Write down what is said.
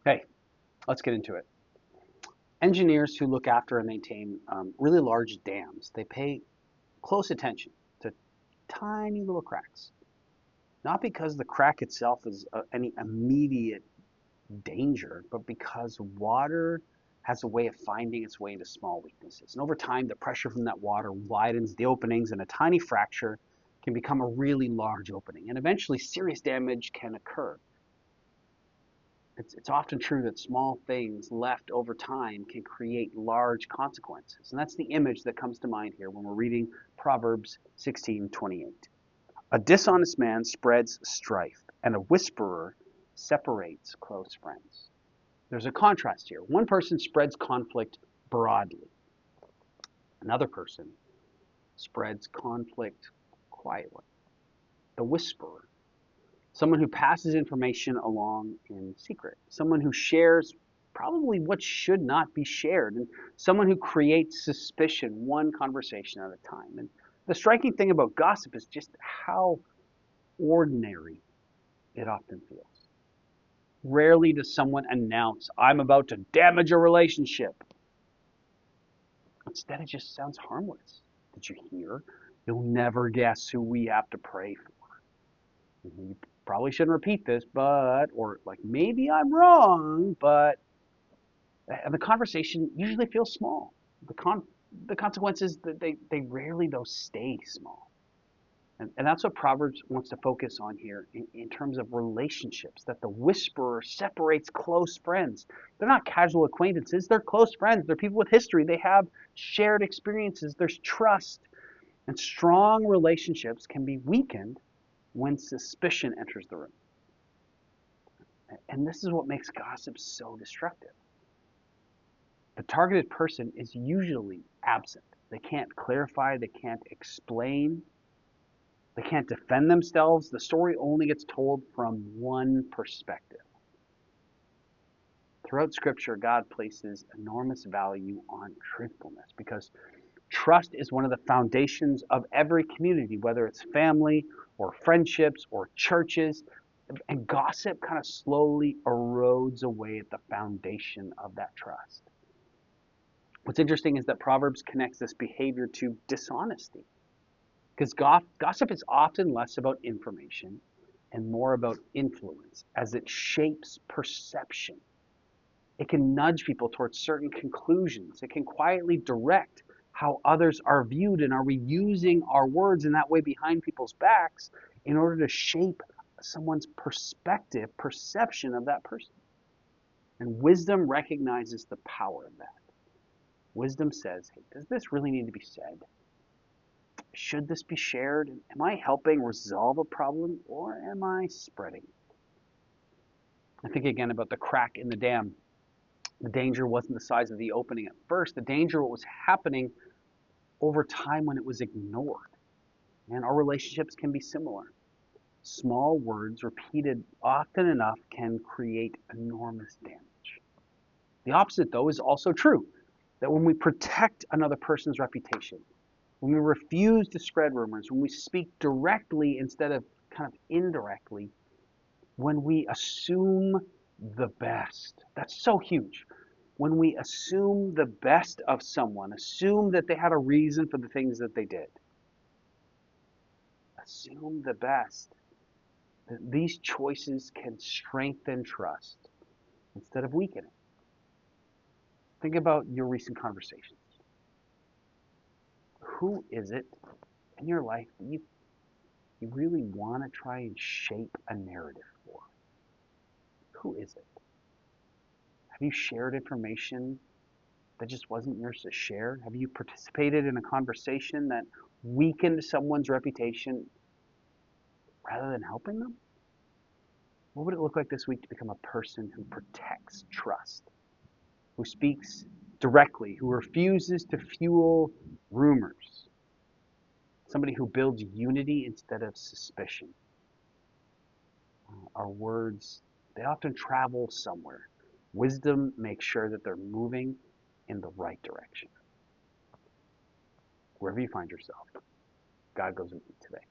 Hey, let's get into it. Engineers who look after and maintain really large dams, they pay close attention to tiny little cracks. Not because the crack itself is any immediate danger, but because water has a way of finding its way into small weaknesses. And over time, the pressure from that water widens the openings, and a tiny fracture can become a really large opening. And eventually, serious damage can occur. It's often true that small things left over time can create large consequences. And that's the image that comes to mind here when we're reading Proverbs 16:28. A dishonest man spreads strife, and a whisperer separates close friends. There's a contrast here. One person spreads conflict broadly. Another person spreads conflict quietly. The whisperer, someone who passes information along in secret, someone who shares probably what should not be shared, and someone who creates suspicion one conversation at a time. And the striking thing about gossip is just how ordinary it often feels. Rarely does someone announce, I'm about to damage a relationship. Instead, it just sounds harmless. Did you hear? You'll never guess who we have to pray for. You probably shouldn't repeat this, but, or like, maybe I'm wrong, but, and the conversation usually feels small. The consequences, they rarely, though, stay small. And that's what Proverbs wants to focus on here in terms of relationships, that the whisperer separates close friends. They're not casual acquaintances, they're close friends. They're people with history. They have shared experiences. There's trust. And strong relationships can be weakened when suspicion enters the room. And this is what makes gossip so destructive. The targeted person is usually absent. They can't clarify, they can't explain, they can't defend themselves. The story only gets told from one perspective. Throughout Scripture, God places enormous value on truthfulness because trust is one of the foundations of every community, whether it's family or friendships or churches. And gossip kind of slowly erodes away at the foundation of that trust. What's interesting is that Proverbs connects this behavior to dishonesty. Because gossip is often less about information and more about influence as it shapes perception. It can nudge people towards certain conclusions. It can quietly direct how others are viewed, and are we using our words in that way behind people's backs in order to shape someone's perception of that person? And wisdom recognizes the power of that. Wisdom says, hey, does this really need to be said? Should this be shared? Am I helping resolve a problem, or am I spreading it? I think again about the crack in the dam. The danger wasn't the size of the opening at first. The danger was happening over time when it was ignored. And our relationships can be similar. Small words repeated often enough can create enormous damage. The opposite, though, is also true. That when we protect another person's reputation, when we refuse to spread rumors, when we speak directly instead of kind of indirectly, when we assume the best, that's so huge. When we assume the best of someone, assume that they had a reason for the things that they did, assume the best. These choices can strengthen trust instead of weaken it. Think about your recent conversations. Who is it in your life that you really want to try and shape a narrative for? Who is it? Have you shared information that just wasn't yours to share? Have you participated in a conversation that weakened someone's reputation rather than helping them? What would it look like this week to become a person who protects trust, who speaks directly, who refuses to fuel rumors, somebody who builds unity instead of suspicion? Our words, they often travel somewhere. Wisdom makes sure that they're moving in the right direction. Wherever you find yourself, God goes with you today.